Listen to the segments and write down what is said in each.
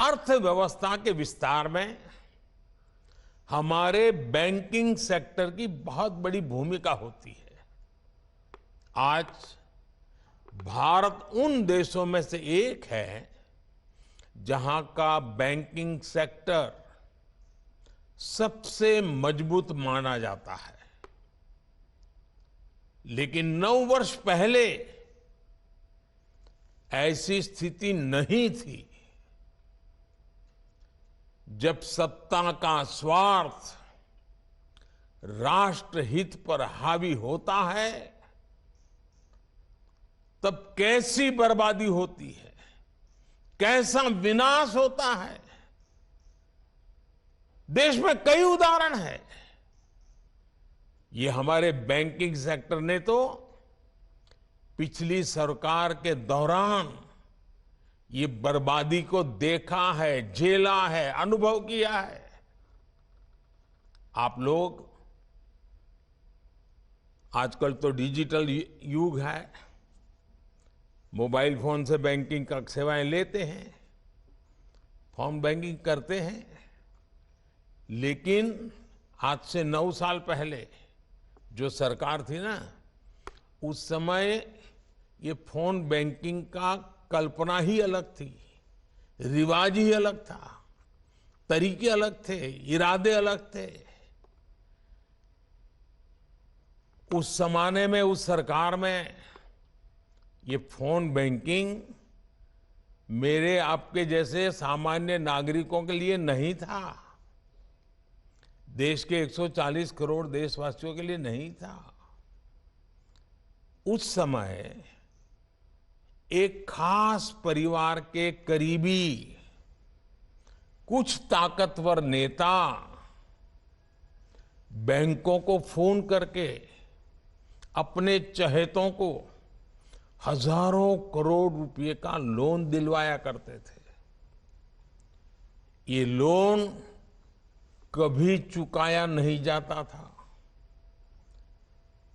अर्थव्यवस्था के विस्तार में हमारे बैंकिंग सेक्टर की बहुत बड़ी भूमिका होती है। आज भारत उन देशों में से एक है जहां का बैंकिंग सेक्टर सबसे मजबूत माना जाता है। लेकिन 9 वर्ष पहले ऐसी स्थिति नहीं थी। जब सत्ता का स्वार्थ राष्ट्रहित पर हावी होता है, तब कैसी बर्बादी होती है, कैसा विनाश होता है। देश में कई उदाहरण हैं। ये हमारे बैंकिंग सेक्टर ने तो पिछली सरकार के दौरान ये बर्बादी को देखा है, झेला है, अनुभव किया है। आप लोग आजकल तो डिजिटल युग है, मोबाइल फोन से बैंकिंग का सेवाएं लेते हैं, फोन बैंकिंग करते हैं। लेकिन आज से 9 साल पहले जो सरकार थी ना, उस समय ये फोन बैंकिंग का कल्पना ही अलग थी, रिवाज ही अलग था, तरीके अलग थे, इरादे अलग थे। उस जमाने में, उस सरकार में ये फोन बैंकिंग मेरे आपके जैसे सामान्य नागरिकों के लिए नहीं था, देश के 140 करोड़ देशवासियों के लिए नहीं था। उस समय एक खास परिवार के करीबी कुछ ताकतवर नेता बैंकों को फोन करके अपने चहेतों को हजारों करोड़ रुपए का लोन दिलवाया करते थे। ये लोन कभी चुकाया नहीं जाता था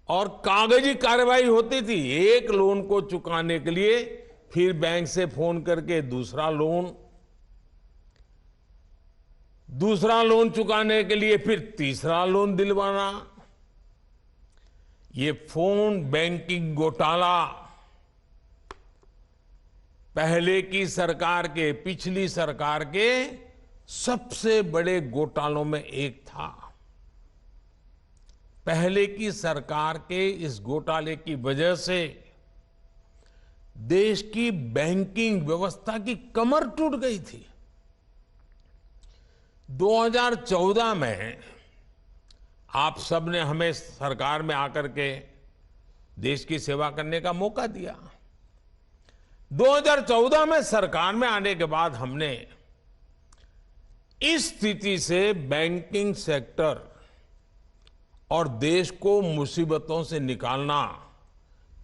और कागजी कार्रवाई होती थी। एक लोन को चुकाने के लिए फिर बैंक से फोन करके दूसरा लोन चुकाने के लिए फिर तीसरा लोन दिलवाना। ये फोन बैंकिंग घोटाला पहले की सरकार के, पिछली सरकार के सबसे बड़े घोटालों में एक था। पहले की सरकार के इस घोटाले की वजह से देश की बैंकिंग व्यवस्था की कमर टूट गई थी। 2014 में आप सबने हमें सरकार में आकर के देश की सेवा करने का मौका दिया। 2014 में सरकार में आने के बाद हमने इस स्थिति से बैंकिंग सेक्टर और देश को मुसीबतों से निकालना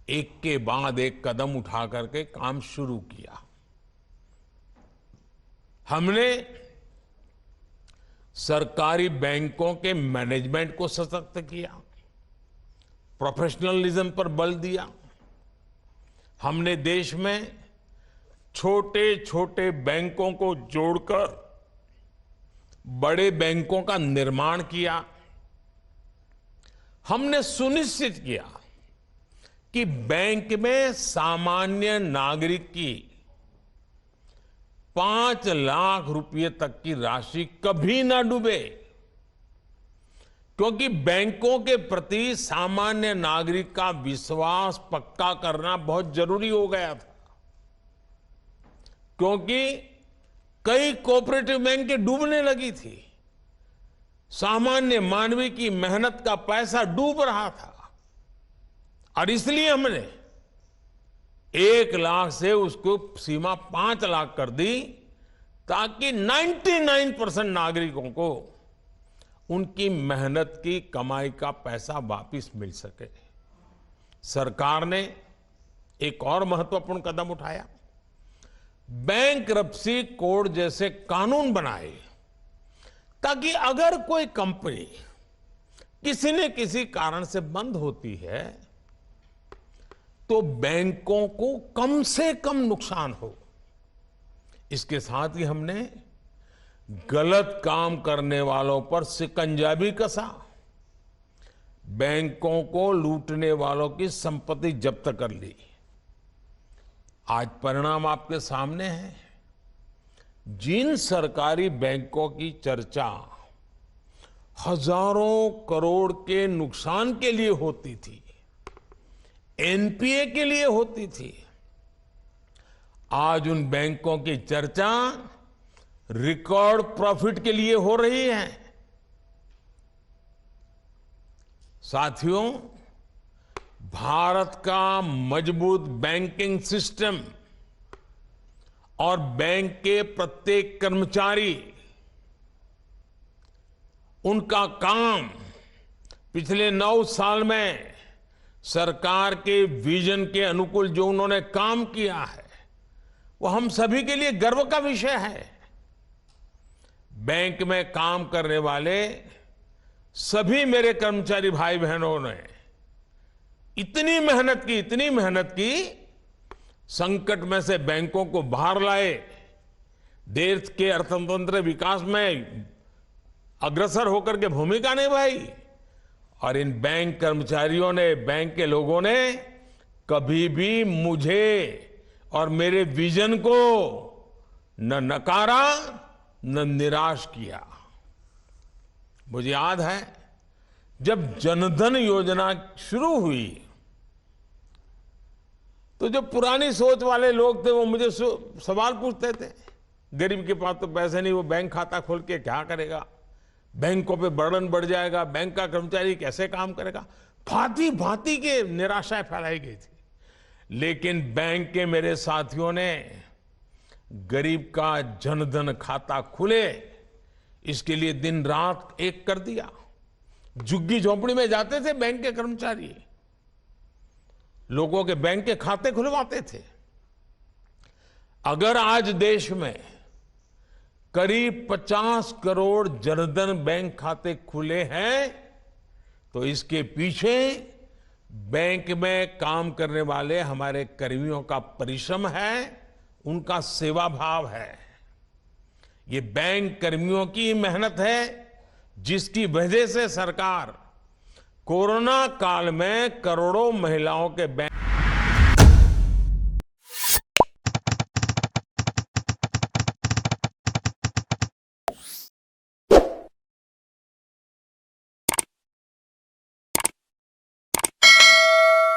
एक के बाद एक कदम उठा करके काम शुरू किया। हमने सरकारी बैंकों के मैनेजमेंट को सशक्त किया, प्रोफेशनलिज्म पर बल दिया। हमने देश में छोटे छोटे बैंकों को जोड़कर बड़े बैंकों का निर्माण किया। हमने सुनिश्चित किया कि बैंक में सामान्य नागरिक की 5 लाख रुपए तक की राशि कभी ना डूबे, क्योंकि बैंकों के प्रति सामान्य नागरिक का विश्वास पक्का करना बहुत जरूरी हो गया था। क्योंकि कई कोऑपरेटिव बैंक डूबने लगी थी, सामान्य मानवी की मेहनत का पैसा डूब रहा था। और इसलिए हमने 1 लाख से उसको सीमा 5 लाख कर दी, ताकि 99% नागरिकों को उनकी मेहनत की कमाई का पैसा वापस मिल सके। सरकार ने एक और महत्वपूर्ण कदम उठाया, बैंक्रप्सी कोड जैसे कानून बनाए, ताकि अगर कोई कंपनी किसी न किसी कारण से बंद होती है तो बैंकों को कम से कम नुकसान हो, इसके साथ ही हमने गलत काम करने वालों पर शिकंजा भी कसा, बैंकों को लूटने वालों की संपत्ति जब्त कर ली। आज परिणाम आपके सामने है। जिन सरकारी बैंकों की चर्चा हजारों करोड़ के नुकसान के लिए होती थी, एनपीए के लिए होती थी, आज उन बैंकों की चर्चा रिकॉर्ड प्रॉफिट के लिए हो रही है। साथियों, भारत का मजबूत बैंकिंग सिस्टम और बैंक के प्रत्येक कर्मचारी, उनका काम पिछले 9 साल में सरकार के विजन के अनुकूल जो उन्होंने काम किया है, वो हम सभी के लिए गर्व का विषय है। बैंक में काम करने वाले सभी मेरे कर्मचारी भाई बहनों ने इतनी मेहनत की, संकट में से बैंकों को बाहर लाए, देश के अर्थतंत्र विकास में अग्रसर होकर के भूमिका निभाई। और इन बैंक कर्मचारियों ने, बैंक के लोगों ने कभी भी मुझे और मेरे विजन को न नकारा न निराश किया। मुझे याद है जब जनधन योजना शुरू हुई तो जो पुरानी सोच वाले लोग थे वो मुझे सवाल पूछते थे, गरीब के पास तो पैसे नहीं, वो बैंक खाता खोल के क्या करेगा, बैंकों पे बर्डन बढ़ जाएगा, बैंक का कर्मचारी कैसे काम करेगा। भांति भांति के निराशाएं फैलाई गई थी। लेकिन बैंक के मेरे साथियों ने गरीब का जनधन खाता खुले, इसके लिए दिन रात एक कर दिया। झुग्गी झोंपड़ी में जाते थे बैंक के कर्मचारी, लोगों के बैंक के खाते खुलवाते थे। अगर आज देश में करीब 50 करोड़ जनधन बैंक खाते खुले हैं तो इसके पीछे बैंक में काम करने वाले हमारे कर्मियों का परिश्रम है, उनका सेवा भाव है। ये बैंक कर्मियों की मेहनत है जिसकी वजह से सरकार कोरोना काल में करोड़ों महिलाओं के बैंक